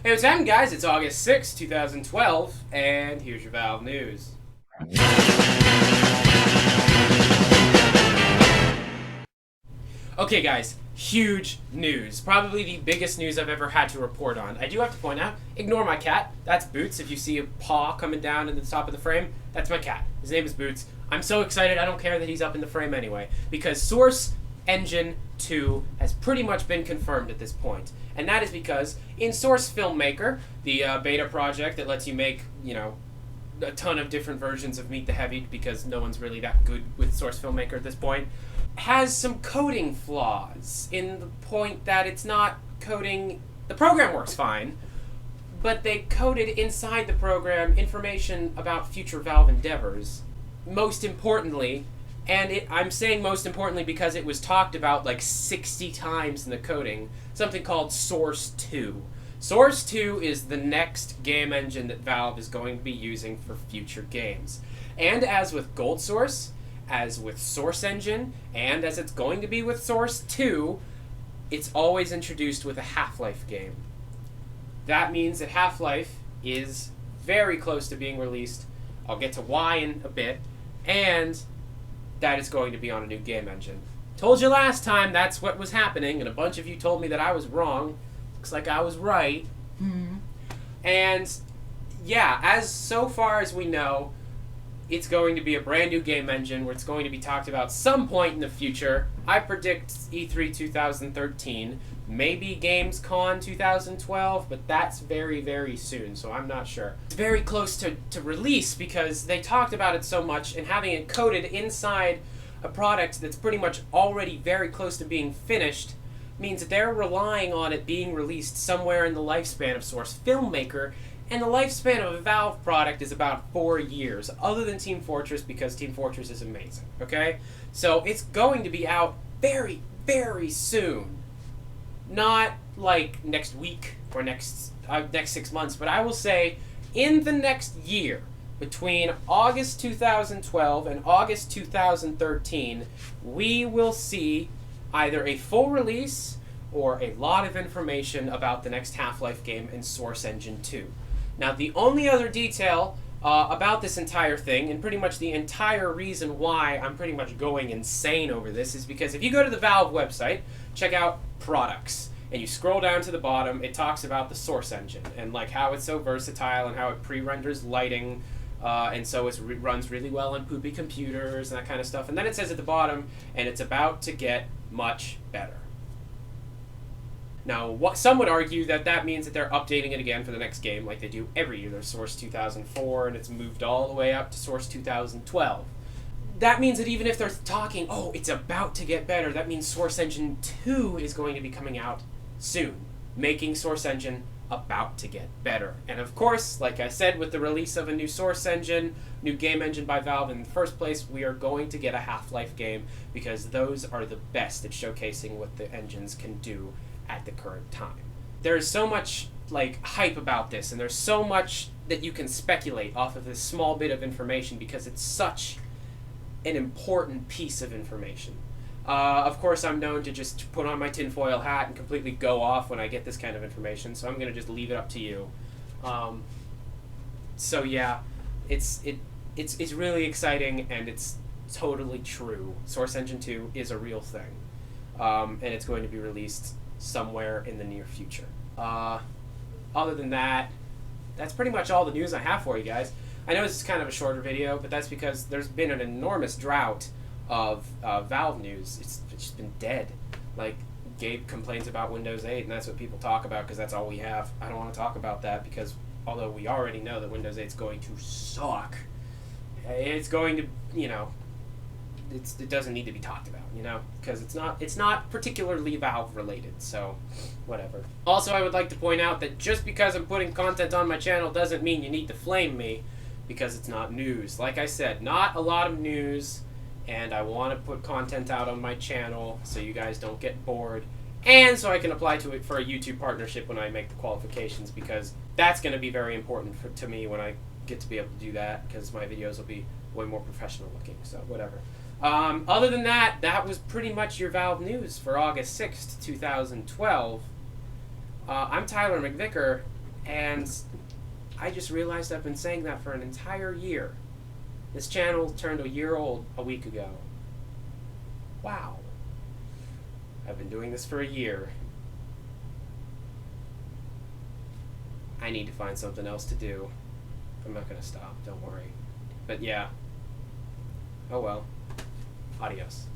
Hey, what's happening, guys? It's August 6th, 2012, and here's your Valve news. Okay, guys, huge news. Probably the biggest news I've ever had to report on. I do have to point out, ignore my cat. That's Boots. If you see a paw coming down in the top of the frame, that's my cat. His name is Boots. I'm so excited, I don't care that he's up in the frame anyway, because Source Engine 2 has pretty much been confirmed at this point. And that is because in Source Filmmaker, the beta project that lets you make, a ton of different versions of Meet the Heavy, because no one's really that good with Source Filmmaker at this point, has some coding flaws in the point that it's not coding. The program works fine, but they coded inside the program information about future Valve endeavors. Most importantly, I'm saying most importantly because it was talked about like 60 times in the coding, something called Source 2. Source 2 is the next game engine that Valve is going to be using for future games. And as with Gold Source, as with Source Engine, and as it's going to be with Source 2, it's always introduced with a Half-Life game. That means that Half-Life is very close to being released. I'll get to why in a bit. And that is going to be on a new game engine. Told you last time that's what was happening, and a bunch of you told me that I was wrong. Looks like I was right. Mm-hmm. And yeah, as so far as we know, it's going to be a brand new game engine where it's going to be talked about some point in the future. I predict E3 2013, maybe Gamescom 2012, but that's very, very soon, so I'm not sure. It's very close to release because they talked about it so much, and having it coded inside a product that's pretty much already very close to being finished means that they're relying on it being released somewhere in the lifespan of Source Filmmaker. And the lifespan of a Valve product is about 4 years, other than Team Fortress, because Team Fortress is amazing, okay? So it's going to be out very, very soon. Not like next week or next 6 months, but I will say in the next year, between August 2012 and August 2013, we will see either a full release or a lot of information about the next Half-Life game in Source Engine 2. Now, the only other detail about this entire thing, and pretty much the entire reason why I'm pretty much going insane over this, is because if you go to the Valve website, check out products, and you scroll down to the bottom, it talks about the Source Engine, and like how it's so versatile, and how it pre-renders lighting, and so it runs really well on poopy computers, and that kind of stuff. And then it says at the bottom, and it's about to get much better. Now, some would argue that that means that they're updating it again for the next game, like they do every year. There's Source 2004, and it's moved all the way up to Source 2012. That means that even if they're talking, oh, it's about to get better, that means Source Engine 2 is going to be coming out soon, making Source Engine about to get better. And of course, like I said, with the release of a new Source Engine, new game engine by Valve in the first place, we are going to get a Half-Life game, because those are the best at showcasing what the engines can do at the current time. There's so much hype about this, and there's so much that you can speculate off of this small bit of information because it's such an important piece of information. Of course, I'm known to just put on my tinfoil hat and completely go off when I get this kind of information, so I'm going to just leave it up to you. So yeah, it's really exciting, and it's totally true. Source Engine 2 is a real thing, and it's going to be released somewhere in the near future. Other than that, that's pretty much all the news I have for you guys. I know this is kind of a shorter video, but that's because there's been an enormous drought of Valve news. It's just been dead. Like, Gabe complains about Windows 8, and that's what people talk about because that's all we have. I don't want to talk about that because although we already know that Windows 8 is going to suck, it's going to, it doesn't need to be talked about, because it's not particularly Valve related, so whatever. Also, I would like to point out that just because I'm putting content on my channel doesn't mean you need to flame me, because it's not news. Like I said, not a lot of news, and I want to put content out on my channel so you guys don't get bored, and so I can apply to it for a YouTube partnership when I make the qualifications, because that's going to be very important to me when I get to be able to do that, because my videos will be way more professional looking, so whatever. Other than that, that was pretty much your Valve news for August 6th, 2012. I'm Tyler McVicker, And I just realized I've been saying that for an entire year. This channel turned a year old a week ago. Wow. I've been doing this for a year. I need to find something else to do. I'm not gonna stop, don't worry. But yeah. Oh well. Adios.